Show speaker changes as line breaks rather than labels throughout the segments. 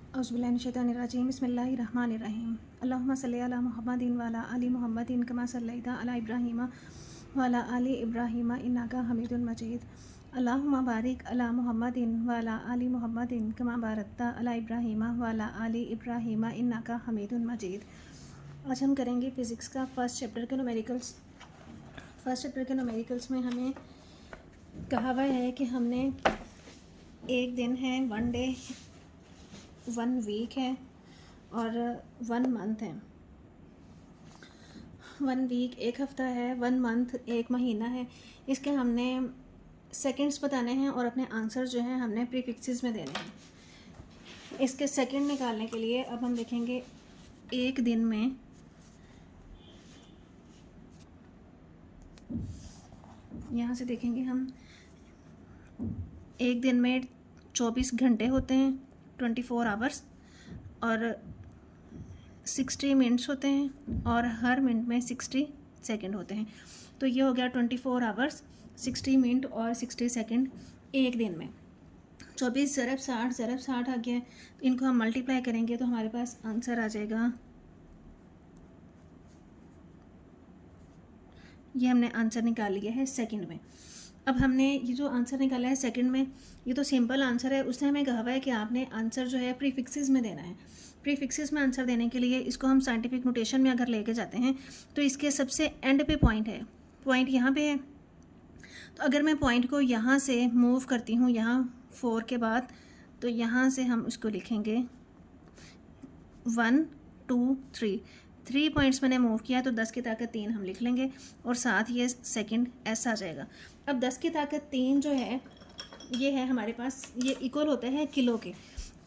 औज़ुबिल्लाहिमिनश्शैतानिर्रजीम बिस्मिल्लाहिर्रहमानिर्रहीम अल्लाहुम्मा सल्लि अला मुहम्मदिन व अला आलि मुहम्मदिन कमा सल्लैता अला इब्राहीम व अला आलि इब्राहीम इन्नका हमीदुन मजीद अल्लाहुम्मा बारिक अला मुहम्मदिन व अला आलि मुहम्मदिन कमा बारकता अला इब्राहीम व अला आलि इब्राहीम इन्नका हमीदुन मजीद। आज हम करेंगे फ़िज़िक्स का फर्स्ट चैप्टर के न्यूमेरिकल्स। फर्स्ट चैप्टर के न्यूमेरिकल्स में हमें कहा हुआ है कि हमने एक दिन है, वन डे, वन वीक है और वन मंथ है। वन वीक एक हफ़्ता है, वन मंथ एक महीना है। इसके हमने सेकंड्स बताने हैं और अपने आंसर जो हैं हमने प्रीफिक्सेस में देने हैं। इसके सेकंड निकालने के लिए अब हम देखेंगे एक दिन में यहाँ से देखेंगे हम एक दिन में 24 घंटे होते हैं, 24 आवर्स, और 60 मिनट्स होते हैं और हर मिनट में 60 सेकंड होते हैं। तो ये हो गया 24 आवर्स, 60 मिनट और 60 सेकंड एक दिन में। 24 ज़रब 60 आ गया है। इनको हम मल्टीप्लाई करेंगे तो हमारे पास आंसर आ जाएगा, ये हमने आंसर निकाल लिया है सेकंड में। अब हमने ये जो आंसर निकाला है सेकंड में, ये तो सिंपल आंसर है। उसने हमें कहा हुआ है कि आपने आंसर जो है प्रीफिक्सेस में देना है। प्रीफिक्सेस में आंसर देने के लिए इसको हम साइंटिफिक नोटेशन में अगर लेके जाते हैं तो इसके सबसे एंड पे पॉइंट है, पॉइंट यहाँ पे है। तो अगर मैं पॉइंट को यहाँ से मूव करती हूँ, यहाँ 4 के बाद, तो यहाँ से हम इसको लिखेंगे 1 2 3 पॉइंट्स मैंने मूव किया तो 10 की ताकत 3 हम लिख लेंगे और साथ ये सेकंड एस आ जाएगा। अब 10 की ताकत 3 जो है ये है हमारे पास, ये इक्वल होता है किलो के।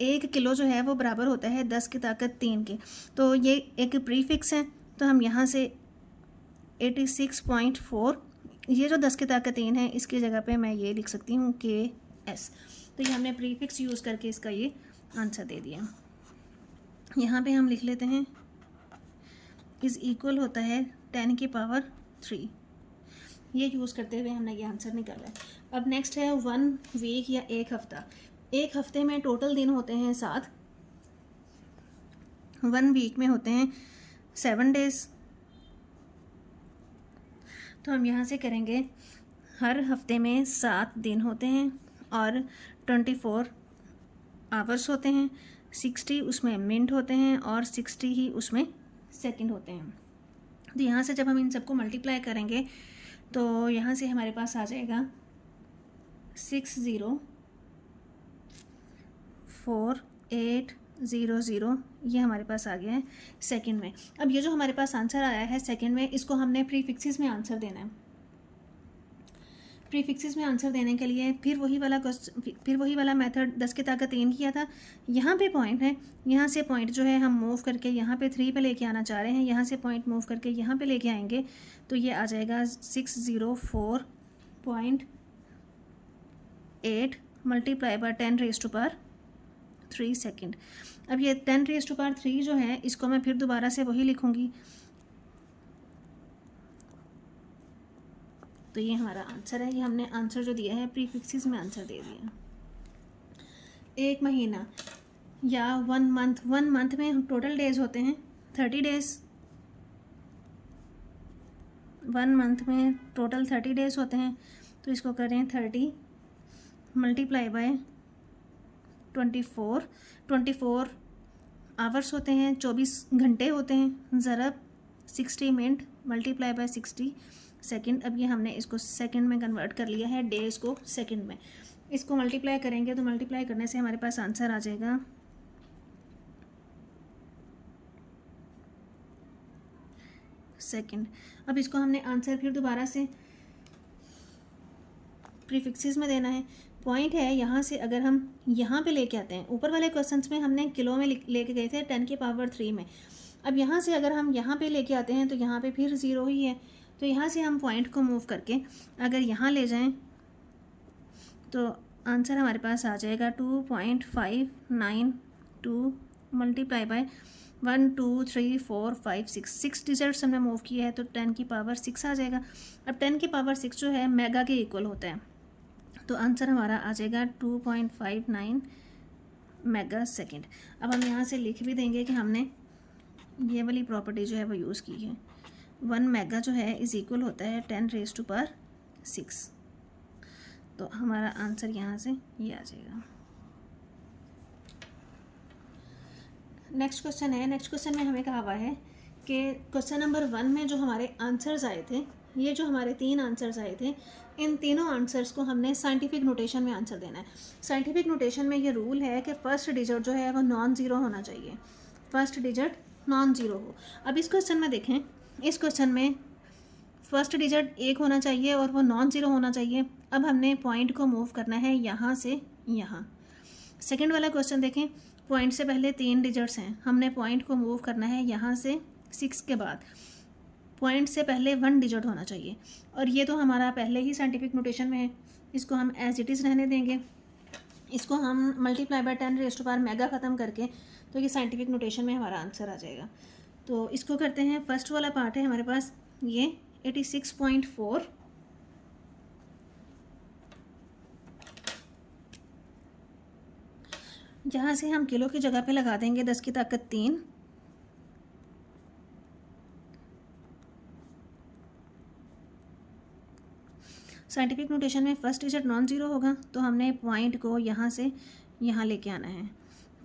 1 किलो जो है वो बराबर होता है 10 की ताकत 3 के। तो ये एक प्रीफिक्स है, तो हम यहाँ से 86.4, ये जो 10 की ताकत 3 है इसकी जगह पे मैं ये लिख सकती हूँ KS। तो ये हमने प्रीफिक्स यूज़ करके इसका ये आंसर दे दिया। यहाँ पे हम लिख लेते हैं इज़ इक्वल होता है 10 की पावर 3। ये यूज़ करते हुए हमने ये आंसर निकाला है। अब नेक्स्ट है वन वीक या एक हफ़्ता। एक हफ़्ते में टोटल दिन होते हैं 7, वन वीक में होते हैं 7 डेज़। तो हम यहाँ से करेंगे, हर हफ्ते में 7 दिन होते हैं और 24 आवर्स होते हैं, 60 उसमें मिनट होते हैं और 60 ही उसमें सेकंड होते हैं। तो यहाँ से जब हम इन सबको मल्टीप्लाई करेंगे तो यहाँ से हमारे पास आ जाएगा 604,800, ये हमारे पास आ गया है सेकंड में। अब ये जो हमारे पास आंसर आया है सेकंड में, इसको हमने प्रीफिक्सेस में आंसर देना है। प्रीफिक्सेस में आंसर देने के लिए फिर वही वाला मेथड 10 की ताकत 3 किया था। यहाँ पे पॉइंट है, यहाँ से पॉइंट जो है हम मूव करके यहाँ पे 3 पे लेके आना चाह रहे हैं, यहाँ से पॉइंट मूव करके यहाँ पे लेके आएंगे तो ये आ जाएगा 604.8 मल्टीप्लाई बाय 10⁻³ सेकेंड। अब ये 10⁻³ जो है इसको मैं फिर दोबारा से वही लिखूँगी, तो ये हमारा आंसर है। ये हमने आंसर जो दिया है प्रीफिक्सेस में आंसर दे दिया। एक महीना या वन मंथ में टोटल डेज होते हैं 30 डेज। वन मंथ में टोटल 30 डेज होते हैं, तो इसको करें 30 मल्टीप्लाई बाय 24 आवर्स होते हैं, 24 घंटे होते हैं, ज़रब 60 मिनट मल्टीप्लाई बाय 60 सेकंड। अब ये हमने इसको सेकंड में कन्वर्ट कर लिया है, डेज को सेकंड में। इसको मल्टीप्लाई करेंगे तो मल्टीप्लाई करने से हमारे पास आंसर आ जाएगा सेकंड। अब इसको हमने आंसर फिर दोबारा से प्रीफिक्सेस में देना है। पॉइंट है यहाँ से अगर हम यहाँ पे लेके आते हैं, ऊपर वाले क्वेश्चंस में हमने किलो में लेके गए थे 10⁻³ में। अब यहाँ से अगर हम यहाँ पे लेके आते हैं तो यहाँ पे फिर 0 ही है। तो यहाँ से हम पॉइंट को मूव करके अगर यहाँ ले जाएं तो आंसर हमारे पास आ जाएगा 2.592 मल्टीप्लाई बाय 1 2 3 4 5 6 डिजिट्स हमने मूव किया है तो 10⁻6 आ जाएगा। अब 10⁻6 जो है मेगा के इक्वल होता है, तो आंसर हमारा आ जाएगा 2.59 मेगा सेकेंड। अब हम यहाँ से लिख भी देंगे कि हमने ये वाली प्रॉपर्टी जो है वो यूज़ की है। 1 मेगा जो है इज़ इक्वल होता है 10⁻⁶। तो हमारा आंसर यहाँ से ये आ जाएगा। नेक्स्ट क्वेश्चन है। नेक्स्ट क्वेश्चन में हमें कहा हुआ है कि क्वेश्चन नंबर 1 में जो हमारे आंसर्स आए थे, ये जो हमारे 3 आंसर्स आए थे, इन तीनों आंसर्स को हमने साइंटिफिक नोटेशन में आंसर देना है। साइंटिफिक नोटेशन में ये रूल है कि फर्स्ट डिजिट जो है वो नॉन ज़ीरो होना चाहिए, फर्स्ट डिजिट नॉन ज़ीरो हो। अब इस क्वेश्चन में देखें, इस क्वेश्चन में फर्स्ट डिजिट 1 होना चाहिए और वो नॉन ज़ीरो होना चाहिए। अब हमने पॉइंट को मूव करना है यहाँ से यहाँ। सेकेंड वाला क्वेश्चन देखें, पॉइंट से पहले 3 डिजिट्स हैं, हमने पॉइंट को मूव करना है यहाँ से 6 के बाद। पॉइंट से पहले 1 डिजिट होना चाहिए, और ये तो हमारा पहले ही साइंटिफिक नोटेशन में है, इसको हम एज इट इज़ रहने देंगे। इसको हम मल्टीप्लाई बाय 10⁻⁴ मेगा ख़त्म करके तो ये साइंटिफिक नोटेशन में हमारा आंसर आ जाएगा। तो इसको करते हैं। फर्स्ट वाला पार्ट है हमारे पास ये 86.4, जहाँ से हम किलो की जगह पे लगा देंगे 10 की ताकत 3। साइंटिफिक नोटेशन में फर्स्ट डिजिट नॉन ज़ीरो होगा, तो हमने पॉइंट को यहाँ से यहाँ लेके आना है।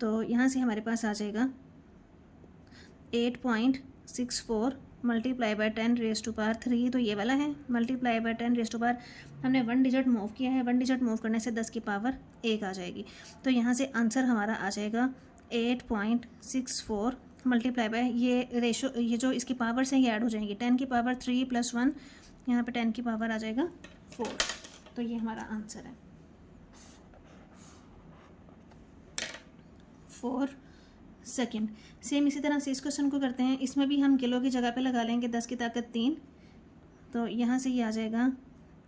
तो यहाँ से हमारे पास आ जाएगा 8.64 मल्टीप्लाई बाय 10⁻⁴। तो ये वाला है मल्टीप्लाई बाय 10⁻⁴। हमने 1 डिजिट मूव किया है, 1 डिजिट मूव करने से 10 की पावर 1 आ जाएगी। तो यहाँ से आंसर हमारा आ जाएगा 8.64 मल्टीप्लाई बाय, ये रेशो, ये जो इसकी पावर्स हैं ये ऐड हो जाएंगी। 10 की पावर 3 + 1, यहाँ पे 10 की पावर आ जाएगा 4। तो ये हमारा आंसर है 4 सेकेंड। सेम इसी तरह से इस क्वेश्चन को करते हैं। इसमें भी हम किलो की जगह पे लगा लेंगे 10 की ताकत 3। तो यहाँ से ये आ जाएगा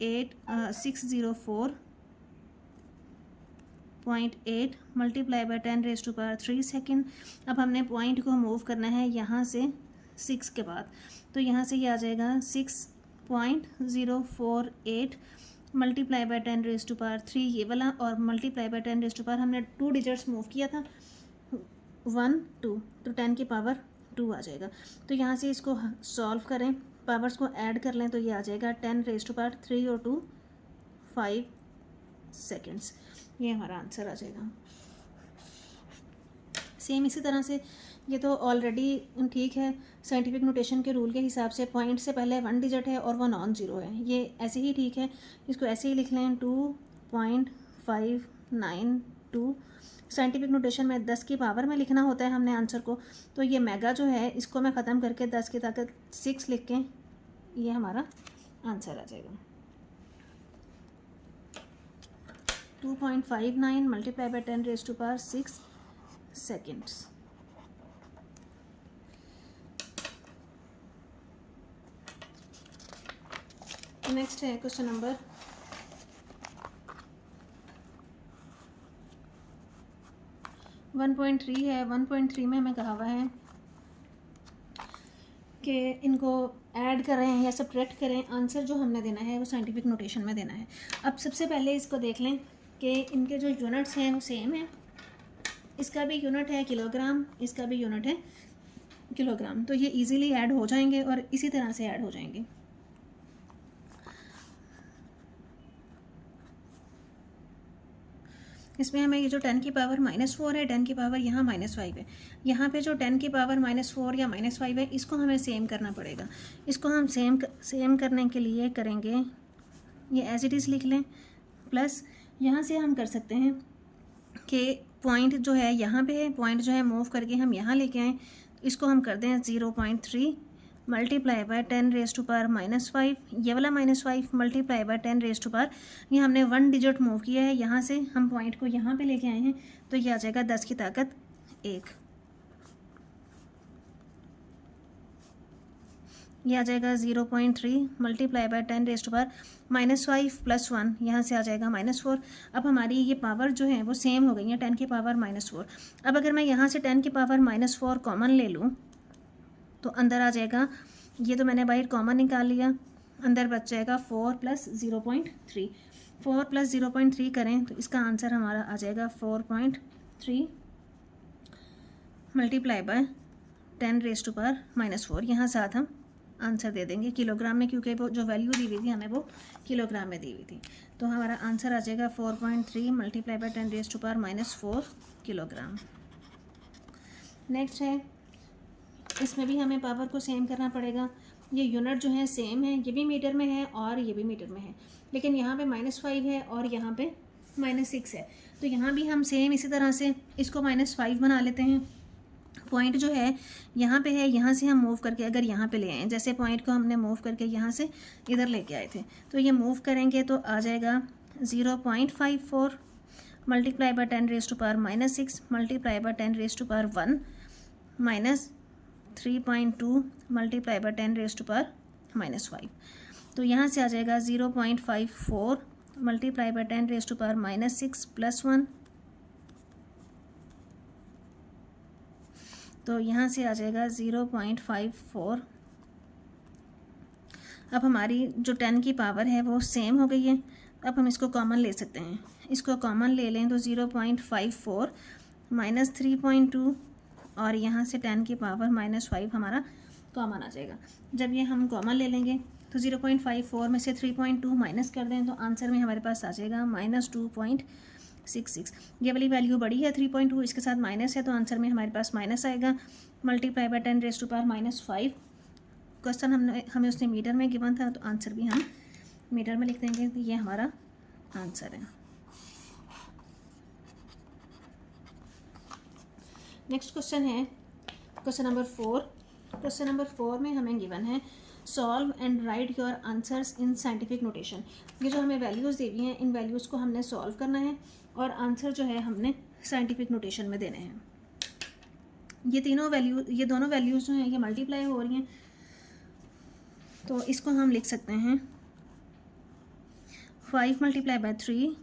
604.8 मल्टीप्लाई बाय 10⁻³ सेकेंड। अब हमने पॉइंट को मूव करना है यहाँ से 6 के बाद। तो यहाँ से ये आ जाएगा 6.048 मल्टीप्लाई बाय 10⁻³ ये वाला, और मल्टीप्लाई बाय 10⁻³ हमने 2 डिजिट्स मूव किया था 1 2, तो 10 की पावर 2 आ जाएगा। तो यहाँ से इसको सॉल्व करें, पावर्स को ऐड कर लें, तो ये आ जाएगा 10⁻³ और 2 5 सेकेंड्स। ये हमारा आंसर आ जाएगा। सेम इसी तरह से ये तो ऑलरेडी ठीक है, साइंटिफिक नोटेशन के रूल के हिसाब से पॉइंट से पहले 1 डिजिट है और वो नॉन ज़ीरो है, ये ऐसे ही ठीक है। इसको ऐसे ही लिख लें 2.592। साइंटिफिक नोटेशन में 10 की पावर में लिखना होता है हमने आंसर को। तो ये मेगा जो है इसको मैं ख़त्म करके 10 की ताकत 6 लिख के ये हमारा आंसर आ जाएगा। 2.59 मल्टीप्लाई बाय 10⁻⁶ सेकेंड्स। नेक्स्ट है क्वेश्चन नंबर 1.3 है। 1.3 में हमें कहा हुआ है कि इनको ऐड करें या सब्ट्रैक्ट करें। आंसर जो हमने देना है वो साइंटिफिक नोटेशन में देना है। अब सबसे पहले इसको देख लें कि इनके जो यूनिट्स हैं वो सेम है। इसका भी यूनिट है किलोग्राम, इसका भी यूनिट है किलोग्राम। तो ये इजीली ऐड हो जाएंगे और इसी तरह से ऐड हो जाएंगे। इसमें हमें ये जो 10 की पावर -4 है, 10 की पावर यहाँ -5 है, यहाँ पे जो 10 की पावर -4 या -5 है इसको हमें सेम करना पड़ेगा। इसको हम सेम करने के लिए करेंगे, ये एज इट इज़ लिख लें, प्लस यहाँ से हम कर सकते हैं कि पॉइंट जो है यहाँ पे है, पॉइंट जो है मूव करके हम यहाँ लेके आएँ, इसको हम कर दें 0.3 मल्टीप्लाई बाय 10⁻⁻⁵। ये वाला -5 मल्टीप्लाई बाय 10⁻⁻, ये हमने 1 डिजिट मूव किया है, यहाँ से हम पॉइंट को यहाँ पे लेके आए हैं, तो ये आ जाएगा 10 की ताकत 1। ये आ जाएगा 0.3 मल्टीप्लाई बाय 10⁻⁻5 + 1, यहाँ से आ जाएगा -4। अब हमारी ये पावर जो है वो सेम हो गई है, 10 की पावर -4। अब अगर मैं यहाँ से 10 की पावर -4 कॉमन ले लूँ तो अंदर आ जाएगा, ये तो मैंने बाहर कॉमन निकाल लिया, अंदर बच जाएगा 4 + 0.3। 4 + 0.3 करें तो इसका आंसर हमारा आ जाएगा 4.3 3 मल्टीप्लाई बाय 10⁻⁻⁴। यहाँ साथ हम आंसर दे देंगे किलोग्राम में, क्योंकि वो जो वैल्यू दी हुई थी हमें वो किलोग्राम में दी हुई थी। तो हमारा आंसर आ जाएगा 4.3 मल्टीप्लाई बाय 10⁻⁻⁴ किलोग्राम। नेक्स्ट है, इसमें भी हमें पावर को सेम करना पड़ेगा। ये यूनिट जो है सेम है, ये भी मीटर में है और ये भी मीटर में है, लेकिन यहाँ पे -5 है और यहाँ पे -6 है। तो यहाँ भी हम सेम इसी तरह से इसको -5 बना लेते हैं। पॉइंट जो है यहाँ पे है, यहाँ से हम मूव करके अगर यहाँ पे ले आए, जैसे पॉइंट को हमने मूव करके यहाँ से इधर लेके आए थे, तो ये मूव करेंगे तो आ जाएगा 0.54 multiply by 10⁻⁻⁻6 multiply by 10⁻1 minus 3.2 multiply by 10⁻⁻5। तो यहाँ से आ जाएगा 0.54 मल्टीप्लाई बाय 10⁻⁻6 प्लस 1। तो यहाँ से आ जाएगा 0.54। अब हमारी जो 10 की पावर है वो सेम हो गई है। अब हम इसको कॉमन ले सकते हैं, इसको कॉमन ले लें तो 0.54 माइनस 3.2 और यहाँ से 10 की पावर -5 हमारा कॉमन आ जाएगा। जब ये हम कॉमन ले लेंगे तो 0.54 में से 3.2 माइनस कर दें तो आंसर में हमारे पास आ जाएगा -2.66। ये वाली वैल्यू बड़ी है 3.2, इसके साथ माइनस है तो आंसर में हमारे पास माइनस आएगा। Multiply by 10⁻⁻5। क्वेश्चन हमें उसने मीटर में गिवन था तो आंसर भी हम मीटर में लिख देंगे। तो ये हमारा आंसर है। नेक्स्ट क्वेश्चन है क्वेश्चन नंबर 4। क्वेश्चन नंबर 4 में हमें गिवन है solve and right your answers in scientific notation. ये जो हमें वैल्यूज़ दी हुई हैं, इन वैल्यूज़ को हमने सॉल्व करना है और आंसर जो है हमने साइंटिफिक नोटेशन में देने हैं। ये दोनों वैल्यूज़ जो हैं ये मल्टीप्लाई हो रही हैं, तो इसको हम लिख सकते हैं 5 मल्टीप्लाई बाय 3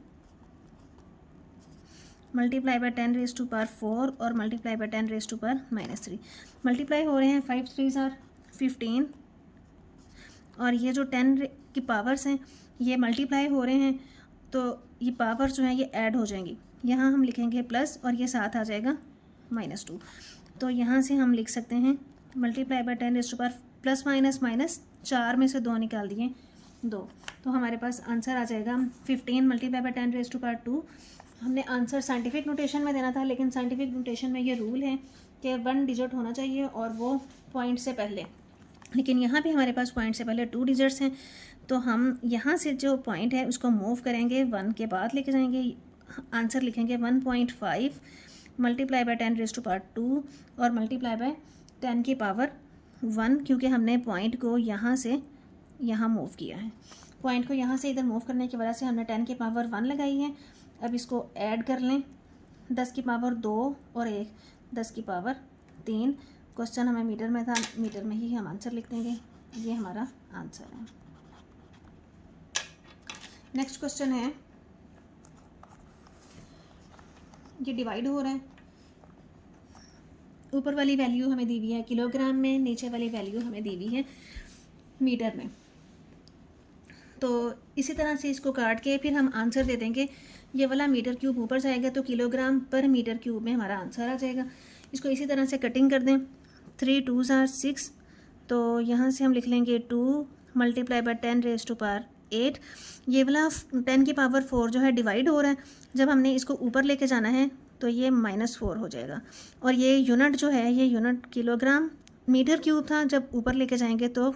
मल्टीप्लाई बाय 10⁻⁴ और मल्टीप्लाई बाय 10⁻⁻3। मल्टीप्लाई हो रहे हैं, 5 3s आर 15 और ये जो 10 की पावर्स हैं ये मल्टीप्लाई हो रहे हैं, तो ये पावर जो है ये ऐड हो जाएंगी। यहाँ हम लिखेंगे प्लस और ये साथ आ जाएगा -2। तो यहाँ से हम लिख सकते हैं multiply by 10⁻⁻, plus minus minus 4 में से 2 निकाल दिए 2, तो हमारे पास आंसर आ जाएगा 15 मल्टीप्लाई बाय 10⁻²। हमने आंसर साइंटिफिक नोटेशन में देना था, लेकिन साइंटिफिक नोटेशन में ये रूल है कि 1 डिजिट होना चाहिए और वो पॉइंट से पहले, लेकिन यहाँ पे हमारे पास पॉइंट से पहले 2 डिजिट्स हैं, तो हम यहाँ से जो पॉइंट है उसको मूव करेंगे, 1 के बाद लेके जाएंगे, आंसर लिखेंगे 1.5 मल्टीप्लाई बाय 10⁻² और मल्टीप्लाई बाय 10 की पावर 1, क्योंकि हमने पॉइंट को यहाँ से यहाँ मूव किया है। पॉइंट को यहाँ से इधर मूव करने की वजह से हमने 10 की पावर 1 लगाई है। अब इसको ऐड कर लें, 10 की पावर 2 और 1 10 की पावर 3। क्वेश्चन हमें मीटर में था, मीटर में ही हम आंसर लिख देंगे। ये हमारा आंसर है। नेक्स्ट क्वेश्चन है, ये डिवाइड हो रहा है। ऊपर वाली वैल्यू हमें दी हुई है किलोग्राम में, नीचे वाली वैल्यू हमें दी हुई है मीटर में। तो इसी तरह से इसको काट के फिर हम आंसर दे देंगे। ये वाला मीटर क्यूब ऊपर जाएगा तो किलोग्राम पर मीटर क्यूब में हमारा आंसर आ जाएगा। इसको इसी तरह से कटिंग कर दें, 3 2s आर 6, तो यहाँ से हम लिख लेंगे 2 मल्टीप्लाई बाय 10⁻8। ये वाला 10 की पावर 4 जो है डिवाइड हो रहा है, जब हमने इसको ऊपर लेके जाना है तो ये -4 हो जाएगा। और ये यूनिट जो है ये यूनिट किलोग्राम मीटर क्यूब था, जब ऊपर लेके जाएंगे तो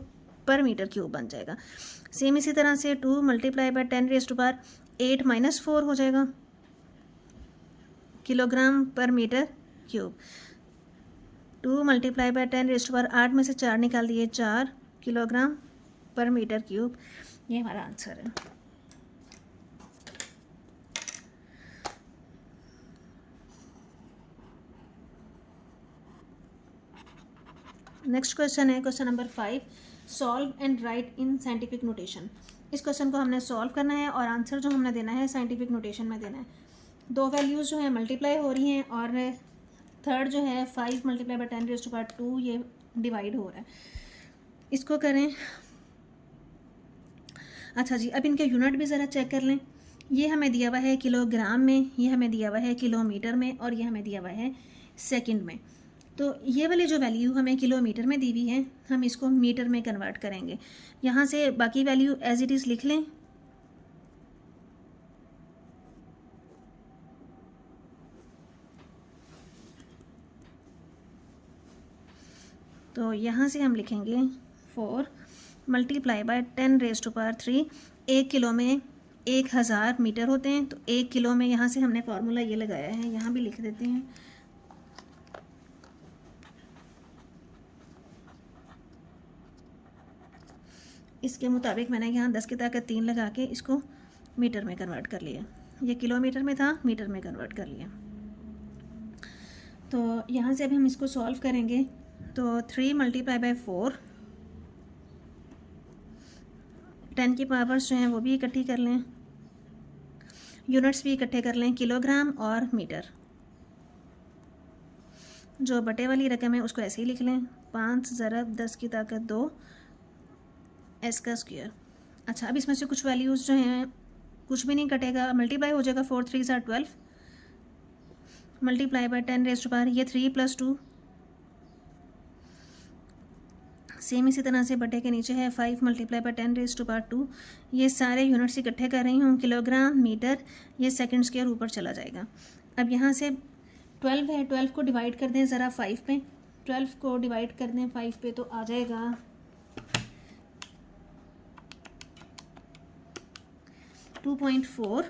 पर मीटर क्यूब बन जाएगा। सेम इसी तरह से 2 मल्टीप्लाई बाय 10⁻8 -4 हो जाएगा किलोग्राम पर मीटर क्यूब। 2 मल्टीप्लाई बाय 10⁻8 में से 4 निकाल दिए, 4 किलोग्राम पर मीटर क्यूब। ये हमारा आंसर है। नेक्स्ट क्वेश्चन है question number 5, solve and right in scientific notation. इस क्वेश्चन को हमने सॉल्व करना है और आंसर जो हमने देना है साइंटिफिक नोटेशन में देना है। 2 वैल्यूज़ जो है मल्टीप्लाई हो रही हैं और थर्ड जो है 5 मल्टीप्लाई बाय 10⁻², ये डिवाइड हो रहा है। इसको करें, अच्छा जी, अब इनके यूनिट भी ज़रा चेक कर लें। ये हमें दिया हुआ है किलोग्राम में, ये हमें दिया हुआ है किलोमीटर में, और ये हमें दिया हुआ है सेकंड में। तो ये वाली जो वैल्यू हमें किलोमीटर में दी हुई है, हम इसको मीटर में कन्वर्ट करेंगे। यहाँ से बाकी वैल्यू एज इट इज़ लिख लें। तो यहाँ से हम लिखेंगे 4 मल्टीप्लाई बाय 10⁻³ 1 किलो में 1000 मीटर होते हैं। तो 1 किलो में यहाँ से हमने फार्मूला ये लगाया है, यहाँ भी लिख देते हैं। इसके मुताबिक मैंने यहाँ 10 की ताकत 3 लगा के इसको मीटर में कन्वर्ट कर लिया। ये किलोमीटर में था, मीटर में कन्वर्ट कर लिया। तो यहाँ से अभी हम इसको सॉल्व करेंगे। तो 3 मल्टीप्लाई बाय 4, 10 की पावर्स जो हैं वो भी इकट्ठी कर लें, यूनिट्स भी इकट्ठे कर लें, किलोग्राम और मीटर। जो बटे वाली रकम है उसको ऐसे ही लिख लें, 5 ज़रब 10 की ताकत 2 एस का स्क्वायर। अच्छा, अब इसमें से कुछ वैल्यूज़ जो हैं कुछ भी नहीं कटेगा, मल्टीप्लाई हो जाएगा। 4 3 = 12 मल्टीप्लाई बाय 10⁻⁴, ये 3 + 2, सेम इसी तरह से बटे के नीचे है 5 मल्टीप्लाई बाय 10⁻²। ये सारे यूनिट्स इकट्ठे कर रही हूँ, किलोग्राम, मीटर, ये सेकंड स्क्वायर ऊपर चला जाएगा। अब यहाँ से 12 है, 12 को डिवाइड कर दें ज़रा 5 पे, 12 को डिवाइड कर दें 5 पे तो आ जाएगा 2.4,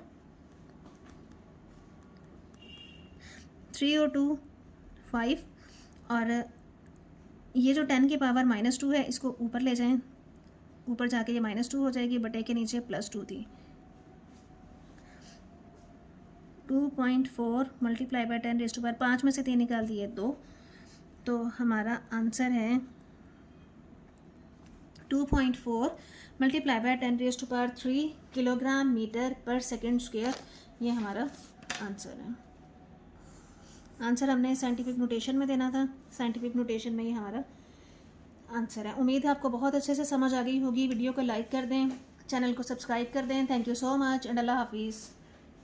3 और 2 5, और ये जो 10 की पावर -2 है इसको ऊपर ले जाएं, ऊपर जाके ये -2 हो जाएगी, बटे के नीचे +2 थी। 2.4 मल्टीप्लाई बाय 10⁻⁴, 5 में से 3 निकाल दिए 2, तो हमारा आंसर है 2.4 मल्टीप्लाई बाय 10⁻³ किलोग्राम मीटर पर सेकंड स्क्वायर। ये हमारा आंसर है। आंसर हमने साइंटिफिक नोटेशन में देना था, साइंटिफिक नोटेशन में ये हमारा आंसर है। उम्मीद है आपको बहुत अच्छे से समझ आ गई होगी। वीडियो को लाइक कर दें, चैनल को सब्सक्राइब कर दें। Thank you so much and अल्लाह हाफिज़।